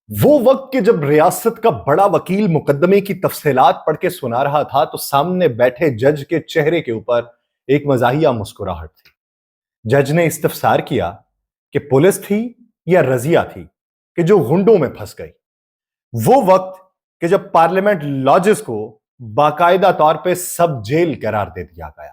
وہ وقت کہ جب ریاست کا بڑا وکیل مقدمے کی تفصیلات پڑھ کے سنا رہا تھا تو سامنے بیٹھے جج کے چہرے کے اوپر ایک مزاحیہ مسکراہٹ تھی۔ جج نے استفسار کیا کہ پولیس تھی یا رضیہ تھی کہ جو غنڈوں میں پھنس گئی۔ وہ وقت کہ جب پارلیمنٹ لاجز کو باقاعدہ طور پہ سب جیل قرار دے دیا گیا۔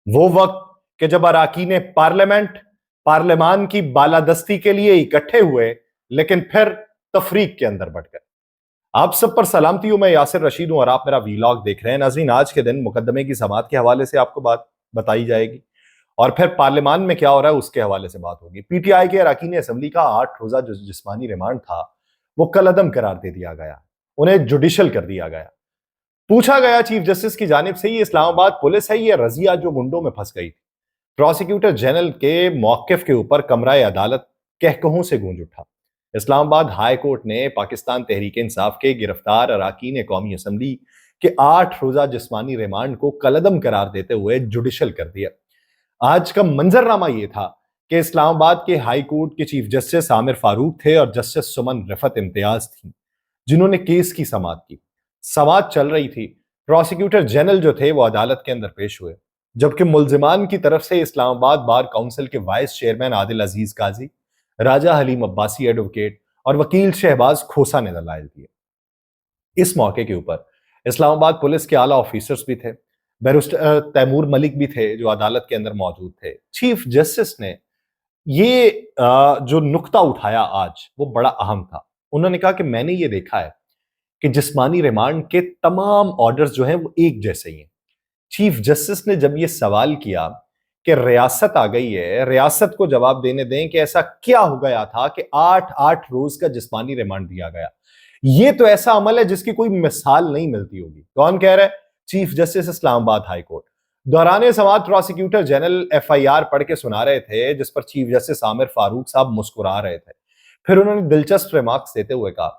وہ وقت کہ جب اراکین پارلیمنٹ پارلیمان کی بالادستی کے لیے اکٹھے ہوئے لیکن پھر تفریق کے اندر بٹ گئے۔ آپ سب پر سلامتی ہوں، میں یاسر رشید ہوں اور آپ میرا ویلاگ دیکھ رہے ہیں۔ ناظرین، آج کے دن مقدمے کی سماعت کے حوالے سے آپ کو بات بتائی جائے گی اور پھر پارلیمان میں کیا ہو رہا ہے اس کے حوالے سے بات ہوگی۔ پی ٹی آئی کے اراکین اسمبلی کا 8 روزہ جو جسمانی ریمانڈ تھا وہ کالعدم قرار دے دیا گیا، انہیں جوڈیشل کر دیا گیا۔ پوچھا گیا چیف جسٹس کی جانب سے یہ اسلام آباد پولیس ہے یہ رضیہ جو گنڈوں میں پھنس گئی تھی؟ پروسیکیوٹر جنرل کے موقف کے اوپر کمرہ عدالت کہکہوں سے گونج اٹھا۔ اسلام آباد ہائی کورٹ نے پاکستان تحریک انصاف کے گرفتار اراکین قومی اسمبلی کے 8 روزہ جسمانی ریمانڈ کو کالعدم قرار دیتے ہوئے جوڈیشل کر دیا۔ آج کا منظرنامہ یہ تھا کہ اسلام آباد کے ہائی کورٹ کے چیف جسٹس عامر فاروق تھے اور جسٹس سمن رفعت امتیاز تھیں جنہوں نے کیس کی سماعت کی۔ سماعت چل رہی تھی، پروسیکیوٹر جنرل جو تھے وہ عدالت کے اندر پیش ہوئے، جبکہ ملزمان کی طرف سے اسلام آباد بار کونسل کے وائس چیئرمین عادل عزیز قاضی، راجہ حلیم عباسی ایڈوکیٹ اور وکیل شہباز کھوسا نے دلائل دیے۔ اس موقع کے اوپر اسلام آباد پولیس کے اعلیٰ آفیسرز بھی تھے، بیرسٹر تیمور ملک بھی تھے جو عدالت کے اندر موجود تھے۔ چیف جسٹس نے یہ جو نقطہ اٹھایا آج وہ بڑا اہم تھا۔ انہوں نے کہا کہ میں نے یہ دیکھا ہے کہ جسمانی ریمانڈ کے تمام آرڈرز جو ہیں وہ ایک جیسے ہی ہیں۔ چیف جسٹس نے جب یہ سوال کیا کہ ریاست آ گئی ہے، ریاست کو جواب دینے دیں کہ ایسا کیا ہو گیا تھا کہ 8 روز کا جسمانی ریمانڈ دیا گیا۔ یہ تو ایسا عمل ہے جس کی کوئی مثال نہیں ملتی ہوگی۔ کون کہہ رہا ہے؟ چیف جسٹس اسلام آباد ہائی کورٹ۔ دوران سماعت prosecutor general F I R پڑھ کے سنا رہے تھے جس پر چیف جسٹس عامر فاروق صاحب مسکرا رہے تھے۔ پھر انہوں نے دلچسپ ریمارکس دیتے ہوئے کہا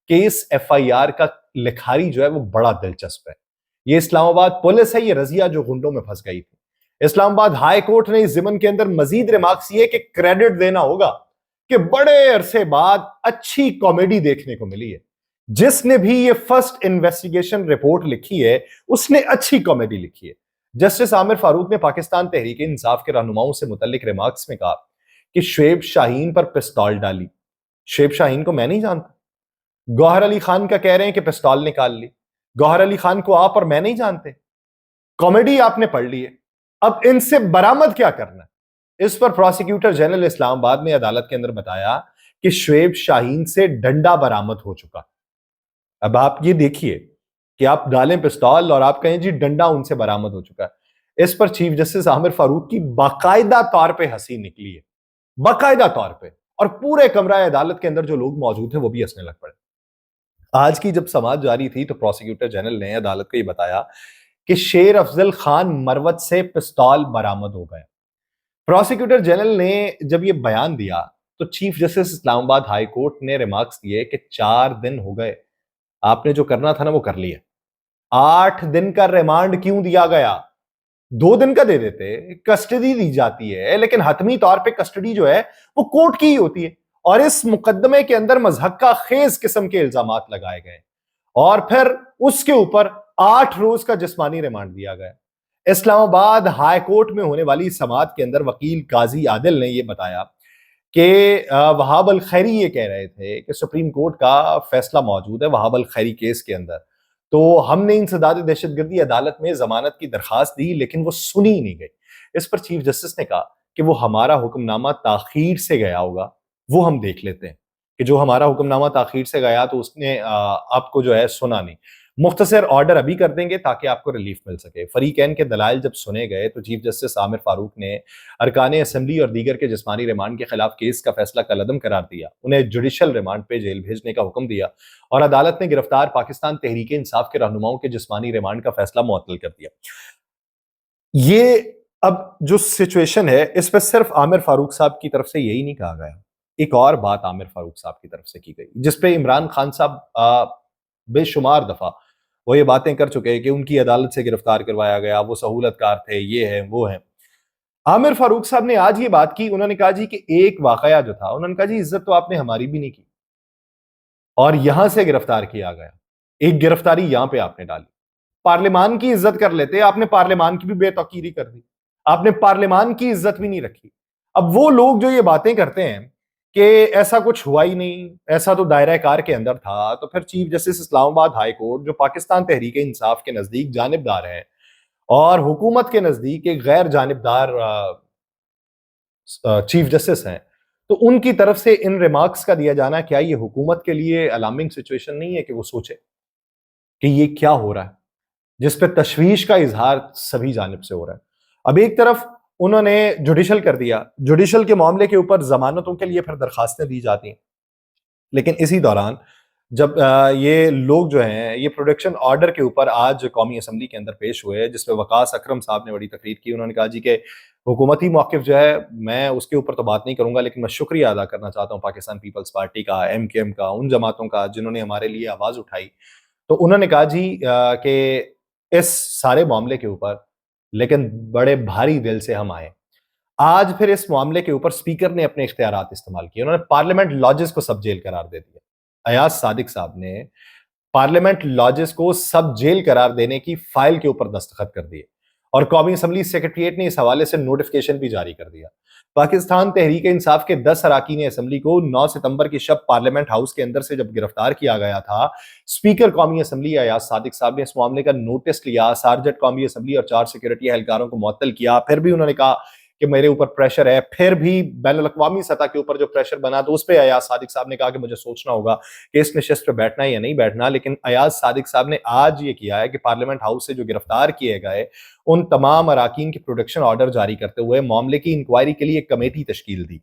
کہ اس ایف آئی آر کا لکھاری جو ہے وہ بڑا دلچسپ ہے۔ یہ اسلام آباد پولیس ہے یہ رضیہ جو غنڈوں میں پھنس گئی تھی۔ اسلام آباد ہائی کورٹ نے اس ضمن کے اندر مزید ریمارکس یہ کہ کریڈٹ دینا ہوگا کہ بڑے عرصے بعد اچھی کامیڈی دیکھنے کو ملی ہے۔ جس نے بھی یہ فرسٹ انویسٹیگیشن رپورٹ لکھی ہے اس نے اچھی کامیڈی لکھی ہے۔ جسٹس عامر فاروق نے پاکستان تحریک انصاف کے رہنماؤں سے متعلق ریمارکس میں کہا کہ شعیب شاہین پر پستول ڈالی۔ شعیب شاہین کو میں نہیں جانتا۔ گوہر علی خان کا کہہ رہے ہیں کہ پستول نکال لی۔ گوہر علی خان کو آپ اور میں نہیں جانتے۔ کامیڈی آپ نے پڑھ لی ہے، اب ان سے برآمد کیا کرنا ہے؟ اس پر پروسیکیوٹر جنرل اسلام آباد نے عدالت کے اندر بتایا کہ شعیب شاہین سے ڈنڈا برآمد ہو چکا۔ اب آپ یہ دیکھیے کہ آپ ڈالیں پستول اور آپ کہیں جی ڈنڈا ان سے برآمد ہو چکا ہے۔ اس پر چیف جسٹس عامر فاروق کی باقاعدہ طور پہ ہنسی نکلی ہے، باقاعدہ طور پہ، اور پورے کمرہ عدالت کے اندر جو لوگ موجود تھے وہ بھی ہنسنے لگ پڑے۔ آج کی جب سماعت جاری تھی تو پروسیکیوٹر جنرل نے عدالت کو یہ بتایا کہ شیر افضل خان مروت سے پستول برآمد ہو گیا۔ پروسیکیوٹر جنرل نے جب یہ بیان دیا تو چیف جسٹس اسلام آباد ہائی کورٹ نے ریمارکس دیے کہ 4 دن ہو گئے، آپ نے جو کرنا تھا نا وہ کر لیا۔ 8 دن کا ریمانڈ کیوں دیا گیا؟ 2 دن کا دے دیتے، کسٹڈی دی جاتی ہے، لیکن حتمی طور پہ کسٹڈی جو ہے وہ کورٹ کی ہی ہوتی ہے۔ اور اس مقدمے کے اندر مضحکہ خیز قسم کے الزامات لگائے گئے اور پھر اس کے اوپر 8 روز کا جسمانی ریمانڈ دیا گیا۔ اسلام آباد ہائی کورٹ میں ہونے والی سماعت کے اندر وکیل قاضی عادل نے یہ بتایا کہ وہاب الخیری یہ کہہ رہے تھے کہ سپریم کورٹ کا فیصلہ موجود ہے وہاب الخیری کیس کے اندر، تو ہم نے انسداد دہشت گردی عدالت میں ضمانت کی درخواست دی لیکن وہ سنی نہیں گئی۔ اس پر چیف جسٹس نے کہا کہ وہ ہمارا حکم نامہ تاخیر سے گیا ہوگا، وہ ہم دیکھ لیتے ہیں کہ جو ہمارا حکم نامہ تاخیر سے گیا تو اس نے آپ کو جو ہے سنا نہیں۔ مختصر آرڈر ابھی کر دیں گے تاکہ آپ کو ریلیف مل سکے۔ فریقین کے دلائل جب سنے گئے تو چیف جسٹس عامر فاروق نے ارکان اسمبلی اور دیگر کے جسمانی ریمانڈ کے خلاف کیس کا فیصلہ کالعدم قرار دیا، انہیں جوڈیشل ریمانڈ پہ جیل بھیجنے کا حکم دیا اور عدالت نے گرفتار پاکستان تحریک انصاف کے رہنماؤں کے جسمانی ریمانڈ کا فیصلہ معطل کر دیا۔ یہ اب جو سچویشن ہے اس پہ صرف عامر فاروق صاحب کی طرف سے یہی نہیں کہا گیا، ایک اور بات عامر فاروق صاحب کی طرف سے کی گئی جس پہ عمران خان صاحب بے شمار دفعہ وہ یہ باتیں کر چکے کہ ان کی عدالت سے گرفتار کروایا گیا، وہ سہولت کار تھے، یہ ہیں وہ ہیں۔ عامر فاروق صاحب نے آج یہ بات کی، انہوں نے کہا جی کہ ایک واقعہ جو تھا، انہوں نے کہا جی عزت تو آپ نے ہماری بھی نہیں کی۔ اور یہاں سے گرفتار کیا گیا. ایک گرفتاری یہاں پہ آپ نے ڈالی. پارلیمان کی عزت کر لیتے, آپ نے پارلیمان کی بھی بے توقیری کر دی, آپ نے پارلیمان کی عزت بھی نہیں رکھی. اب وہ لوگ جو یہ باتیں کرتے ہیں کہ ایسا کچھ ہوا ہی نہیں, ایسا تو دائرہ کار کے اندر تھا, تو پھر چیف جسٹس اسلام آباد ہائی کورٹ جو پاکستان تحریک انصاف کے نزدیک جانبدار ہے اور حکومت کے نزدیک ایک غیر جانبدار چیف جسٹس ہیں, تو ان کی طرف سے ان ریمارکس کا دیا جانا, کیا یہ حکومت کے لیے الارمنگ سچویشن نہیں ہے کہ وہ سوچے کہ یہ کیا ہو رہا ہے, جس پہ تشویش کا اظہار سبھی جانب سے ہو رہا ہے. اب ایک طرف انہوں نے جوڈیشل کر دیا, جوڈیشل کے معاملے کے اوپر ضمانتوں کے لیے پھر درخواستیں دی جاتی ہیں, لیکن اسی دوران جب یہ لوگ جو ہیں یہ پروڈکشن آرڈر کے اوپر آج قومی اسمبلی کے اندر پیش ہوئے, جس پہ وقاص اکرم صاحب نے بڑی تقریر کی. انہوں نے کہا جی کہ حکومتی موقف جو ہے میں اس کے اوپر تو بات نہیں کروں گا, لیکن میں شکریہ ادا کرنا چاہتا ہوں پاکستان پیپلز پارٹی کا, ایم کیو ایم کا, ان جماعتوں کا جنہوں نے ہمارے لیے آواز اٹھائی. تو انہوں نے کہا جی کہ اس سارے معاملے کے اوپر لیکن بڑے بھاری دل سے ہم آئے. آج پھر اس معاملے کے اوپر سپیکر نے اپنے اختیارات استعمال کیے, انہوں نے پارلیمنٹ لاجز کو سب جیل قرار دے دیا. ایاز صادق صاحب نے پارلیمنٹ لاجز کو سب جیل قرار دینے کی فائل کے اوپر دستخط کر دیے, اور قومی اسمبلی سیکریٹریٹ نے اس حوالے سے نوٹیفیکیشن بھی جاری کر دیا. پاکستان تحریک انصاف کے 10 اراکین اسمبلی کو 9 ستمبر کی شب پارلیمنٹ ہاؤس کے اندر سے جب گرفتار کیا گیا تھا, سپیکر قومی اسمبلی ایاز صادق صاحب نے اس معاملے کا نوٹس لیا, سارجنٹ قومی اسمبلی اور 4 سیکورٹی اہلکاروں کو معطل کیا. پھر بھی انہوں نے کہا کہ میرے اوپر پریشر ہے, پھر بھی بین الاقوامی سطح کے اوپر جو پریشر بنا تو اس پہ ایاز صادق صاحب نے کہا کہ مجھے سوچنا ہوگا کہ اس نشست پہ بیٹھنا ہے یا نہیں بیٹھنا. لیکن ایاز صادق صاحب نے آج یہ کیا ہے کہ پارلیمنٹ ہاؤس سے جو گرفتار کیے گئے ان تمام اراکین کی پروڈکشن آرڈر جاری کرتے ہوئے معاملے کی انکوائری کے لیے ایک کمیٹی تشکیل دی,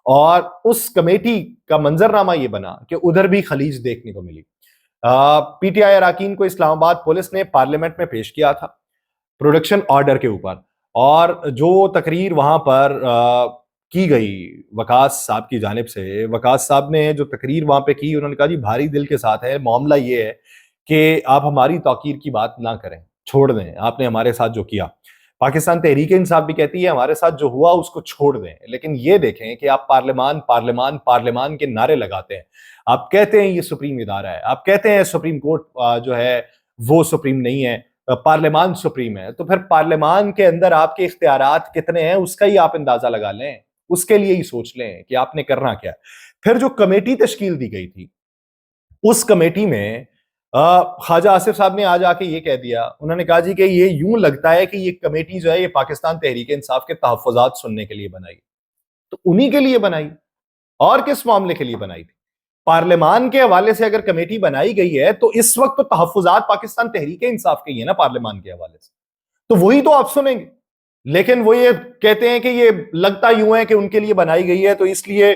اور اس کمیٹی کا منظرنامہ یہ بنا کہ ادھر بھی خلیج دیکھنے کو ملی. پی ٹی آئی اراکین کو اسلام آباد پولیس نے پارلیمنٹ میں پیش کیا تھا پروڈکشن آرڈر کے اوپر, اور جو تقریر وہاں پر کی گئی وقاص صاحب کی جانب سے, وقاص صاحب نے جو تقریر وہاں پہ کی, انہوں نے کہا جی بھاری دل کے ساتھ ہے, معاملہ یہ ہے کہ آپ ہماری توقیر کی بات نہ کریں, چھوڑ دیں آپ نے ہمارے ساتھ جو کیا. پاکستان تحریک انصاف بھی کہتی ہے ہمارے ساتھ جو ہوا اس کو چھوڑ دیں, لیکن یہ دیکھیں کہ آپ پارلیمان پارلیمان پارلیمان کے نعرے لگاتے ہیں, آپ کہتے ہیں یہ سپریم ادارہ ہے, آپ کہتے ہیں سپریم کورٹ جو ہے وہ سپریم نہیں ہے, پارلیمان سپریم ہے, تو پھر پارلیمان کے اندر آپ کے اختیارات کتنے ہیں اس کا ہی آپ اندازہ لگا لیں, اس کے لیے ہی سوچ لیں کہ آپ نے کرنا کیا. پھر جو کمیٹی تشکیل دی گئی تھی اس کمیٹی میں خواجہ آصف صاحب نے آج آ کے یہ کہہ دیا, انہوں نے کہا جی کہ یہ یوں لگتا ہے کہ یہ کمیٹی جو ہے یہ پاکستان تحریک انصاف کے تحفظات سننے کے لیے بنائی. تو انہی کے لیے بنائی, اور کس معاملے کے لیے بنائی تھی؟ پارلیمان کے حوالے سے اگر کمیٹی بنائی گئی ہے تو اس وقت تو تحفظات پاکستان تحریک انصاف کے ہی ہے نا پارلیمان کے حوالے سے, تو وہی تو آپ سنیں گے. لیکن وہ یہ کہتے ہیں کہ یہ لگتا یوں ہے کہ ان کے لیے بنائی گئی ہے, تو اس لیے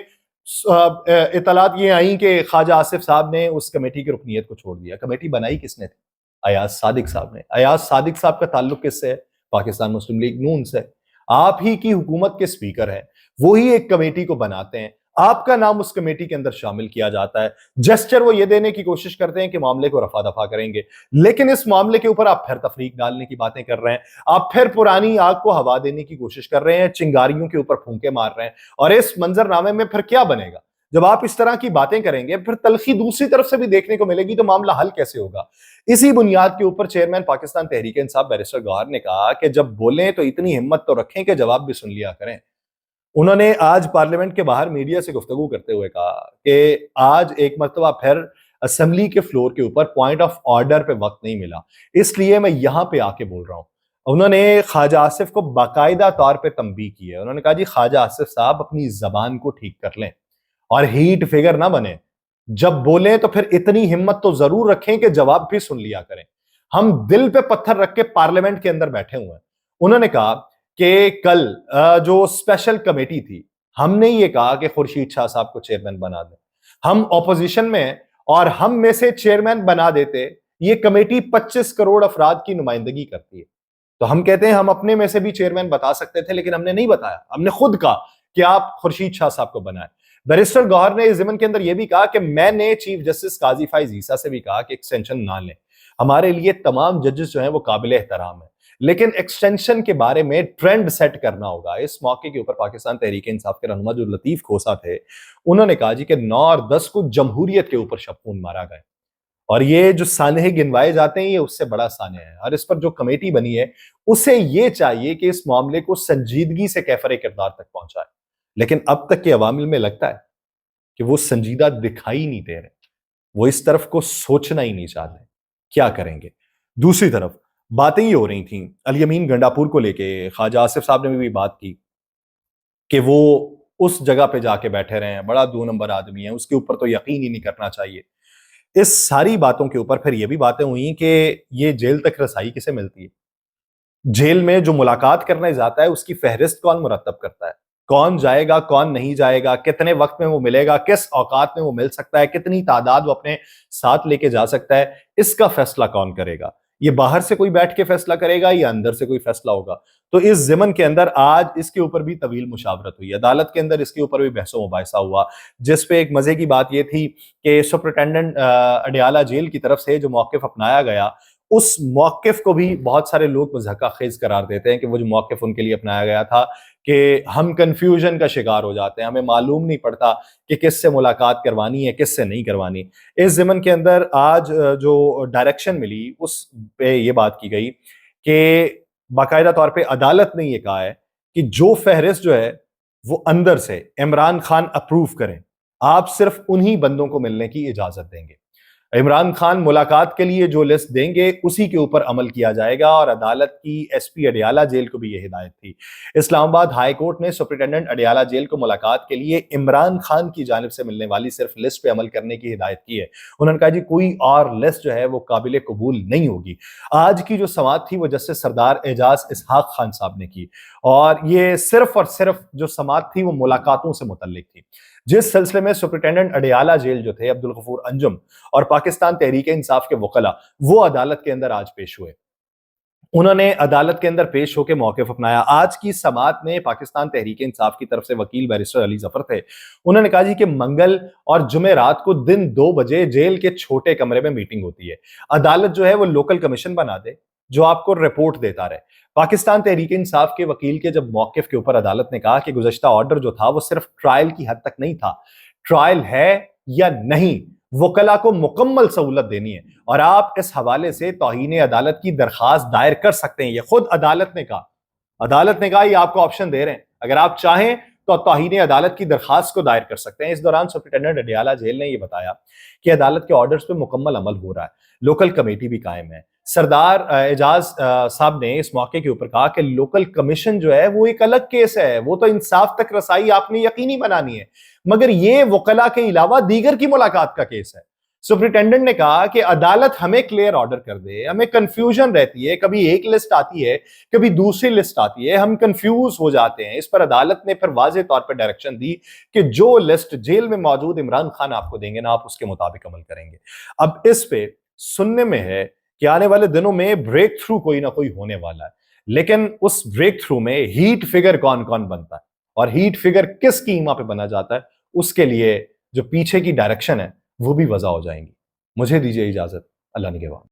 اطلاعات یہ آئیں کہ خواجہ آصف صاحب نے اس کمیٹی کی رکنیت کو چھوڑ دیا. کمیٹی بنائی کس نے تھی؟ ایاز صادق صاحب نے. ایاز صادق صاحب کا تعلق کس سے ہے؟ پاکستان مسلم لیگ نون سے. آپ ہی کی حکومت کے سپیکر ہیں, وہی ایک کمیٹی کو بناتے ہیں, آپ کا نام اس کمیٹی کے اندر شامل کیا جاتا ہے. جسچر وہ یہ دینے کی کوشش کرتے ہیں کہ معاملے کو رفع دفع کریں گے, لیکن اس معاملے کے اوپر آپ پھر تفریق ڈالنے کی باتیں کر رہے ہیں, آپ پھر پرانی آگ کو ہوا دینے کی کوشش کر رہے ہیں, چنگاریوں کے اوپر پھونکے مار رہے ہیں. اور اس منظر نامے میں پھر کیا بنے گا؟ جب آپ اس طرح کی باتیں کریں گے پھر تلخی دوسری طرف سے بھی دیکھنے کو ملے گی, تو معاملہ حل کیسے ہوگا؟ اسی بنیاد کے اوپر چیئرمین پاکستان تحریک انصاف بیرسٹر گوہر نے کہا کہ جب بولیں تو اتنی ہمت تو رکھیں کہ جواب بھی سن لیا کریں. انہوں نے آج پارلیمنٹ کے باہر میڈیا سے گفتگو کرتے ہوئے کہا کہ آج ایک مرتبہ پھر اسمبلی کے فلور کے اوپر پوائنٹ آف آرڈر پہ وقت نہیں ملا, اس لیے میں یہاں پہ آ کے بول رہا ہوں. انہوں نے خواجہ آصف کو باقاعدہ طور پہ تنبیہ کی ہے. انہوں نے کہا جی خواجہ آصف صاحب اپنی زبان کو ٹھیک کر لیں اور ہیٹ فگر نہ بنے, جب بولیں تو پھر اتنی ہمت تو ضرور رکھیں کہ جواب بھی سن لیا کریں. ہم دل پہ پتھر رکھ کے پارلیمنٹ کے اندر بیٹھے ہوئے ہیں. انہوں نے کہا کہ کل جو اسپیشل کمیٹی تھی, ہم نے یہ کہا کہ خورشید شاہ صاحب کو چیئرمین بنا دیں, ہم اپوزیشن میں ہیں اور ہم میں سے چیئرمین بنا دیتے. یہ کمیٹی 25 کروڑ افراد کی نمائندگی کرتی ہے, تو ہم کہتے ہیں ہم اپنے میں سے بھی چیئرمین بتا سکتے تھے, لیکن ہم نے نہیں بتایا, ہم نے خود کہا کہ آپ خورشید شاہ صاحب کو بنائیں. بیرسٹر گوہر نے اس ضمن کے اندر یہ بھی کہا کہ میں نے چیف جسٹس قاضی فائز عیسیٰ سے بھی کہا کہ ایکسٹینشن نہ لیں, ہمارے لیے تمام ججز جو ہیں وہ قابل احترام ہیں, لیکن ایکسٹینشن کے بارے میں ٹرینڈ سیٹ کرنا ہوگا۔ اس موقع کے اوپر پاکستان تحریک انصاف کے رہنما جو لطیف کھوسا تھے، انہوں نے کہا جی کہ 9 اور 10 کو جمہوریت کے اوپر شبخون مارا گیا، اور یہ جو سانحے گنوائے جاتے ہیں یہ اس سے بڑا سانحہ ہے، اور اس پر جو کمیٹی بنی ہے اسے یہ چاہیے کہ اس معاملے کو سنجیدگی سے کیفر کردار تک پہنچائے، لیکن اب تک کے عوامل میں لگتا ہے کہ وہ سنجیدہ دکھائی نہیں دے رہے، وہ اس طرف کو سوچنا ہی نہیں چاہتے کیا کریں گے۔ دوسری طرف باتیں یہ ہو رہی تھیں الیمین گنڈاپور کو لے کے، خواجہ آصف صاحب نے بھی بات کی کہ وہ اس جگہ پہ جا کے بیٹھے رہے ہیں، بڑا 2 نمبر آدمی ہے، اس کے اوپر تو یقین ہی نہیں کرنا چاہیے۔ اس ساری باتوں کے اوپر پھر یہ بھی باتیں ہوئیں کہ یہ جیل تک رسائی کسے ملتی ہے، جیل میں جو ملاقات کرنے جاتا ہے اس کی فہرست کون مرتب کرتا ہے، کون جائے گا کون نہیں جائے گا، کتنے وقت میں وہ ملے گا، کس اوقات میں وہ مل سکتا ہے، کتنی تعداد وہ اپنے ساتھ لے کے جا سکتا ہے، اس کا فیصلہ کون کرے گا؟ یہ باہر سے کوئی بیٹھ کے فیصلہ کرے گا یا اندر سے کوئی فیصلہ ہوگا؟ تو اس ضمن کے اندر آج اس کے اوپر بھی طویل مشاورت ہوئی، عدالت کے اندر اس کے اوپر بھی بحث و مباحثہ ہوا، جس پہ ایک مزے کی بات یہ تھی کہ سپرنٹینڈنٹ اڈیالہ جیل کی طرف سے جو موقف اپنایا گیا، اس موقف کو بھی بہت سارے لوگ مضحکہ خیز قرار دیتے ہیں کہ وہ جو موقف ان کے لیے اپنایا گیا تھا کہ ہم کنفیوژن کا شکار ہو جاتے ہیں، ہمیں معلوم نہیں پڑتا کہ کس سے ملاقات کروانی ہے کس سے نہیں کروانی۔ اس ضمن کے اندر آج جو ڈائریکشن ملی اس پہ یہ بات کی گئی کہ باقاعدہ طور پہ عدالت نے یہ کہا ہے کہ جو فہرست جو ہے وہ اندر سے عمران خان اپروو کریں، آپ صرف انہی بندوں کو ملنے کی اجازت دیں گے، عمران خان ملاقات کے لیے جو لسٹ دیں گے اسی کے اوپر عمل کیا جائے گا، اور عدالت کی ایس پی اڈیالہ جیل کو بھی یہ ہدایت تھی۔ اسلام آباد ہائی کورٹ نے سپرنٹینڈنٹ اڈیالہ جیل کو ملاقات کے لیے عمران خان کی جانب سے ملنے والی صرف لسٹ پہ عمل کرنے کی ہدایت کی ہے۔ انہوں نے کہا جی کوئی اور لسٹ جو ہے وہ قابل قبول نہیں ہوگی۔ آج کی جو سماعت تھی وہ جسٹس سردار اعجاز اسحاق خان صاحب نے کی، اور یہ صرف اور صرف جو سماعت تھی وہ ملاقاتوں سے متعلق تھی، جس سلسلے میں سپرنٹینڈنٹ اڈیالہ جیل جو تھے عبدالغفور انجم اور پاکستان تحریک انصاف کے وکلاء وہ عدالت کے اندر آج پیش ہوئے۔ انہوں نے عدالت کے اندر پیش ہو کے موقف اپنایا۔ آج کی سماعت میں پاکستان تحریک انصاف کی طرف سے وکیل بیرسٹر علی ظفر تھے، انہوں نے کہا جی کہ منگل اور جمعرات کو دن 2 بجے جیل کے چھوٹے کمرے میں میٹنگ ہوتی ہے، عدالت جو ہے وہ لوکل کمیشن بنا دے جو آپ کو رپورٹ دیتا رہے۔ پاکستان تحریک انصاف کے وکیل کے جب موقف کے اوپر عدالت نے کہا کہ گزشتہ آرڈر جو تھا وہ صرف ٹرائل کی حد تک نہیں تھا، ٹرائل ہے یا نہیں، وکلاء کو مکمل سہولت دینی ہے، اور آپ اس حوالے سے توہین عدالت کی درخواست دائر کر سکتے ہیں۔ یہ خود عدالت نے کہا یہ آپ کو آپشن دے رہے ہیں، اگر آپ چاہیں تو توہین عدالت کی درخواست کو دائر کر سکتے ہیں۔ اس دوران سپرنٹینڈنٹ اڈیالہ جیل نے یہ بتایا کہ عدالت کے آرڈرز پہ مکمل عمل ہو رہا ہے، لوکل کمیٹی بھی قائم ہے۔ سردار اعجاز صاحب نے اس موقع کے اوپر کہا کہ لوکل کمیشن جو ہے وہ ایک الگ کیس ہے، وہ تو انصاف تک رسائی آپ نے یقینی بنانی ہے، مگر یہ وکلاء کے علاوہ دیگر کی ملاقات کا کیس ہے۔ سپرنٹینڈنٹ نے کہا کہ عدالت ہمیں کلیئر آرڈر کر دے، ہمیں کنفیوژن رہتی ہے، کبھی ایک لسٹ آتی ہے کبھی دوسری لسٹ آتی ہے، ہم کنفیوز ہو جاتے ہیں۔ اس پر عدالت نے پھر واضح طور پر ڈائریکشن دی کہ جو لسٹ جیل میں موجود عمران خان آپ کو دیں گے نا، آپ اس کے مطابق عمل کریں گے۔ اب اس پہ سننے میں ہے کہ آنے والے دنوں میں بریک تھرو کوئی نہ کوئی ہونے والا ہے، لیکن اس بریک تھرو میں ہیٹ فگر کون کون بنتا ہے اور ہیٹ فگر کس قیمہ پہ بنا جاتا ہے، اس کے لیے جو پیچھے کی ڈائریکشن ہے وہ بھی وضع ہو جائیں گی۔ مجھے دیجیے اجازت، اللہ نگہبان۔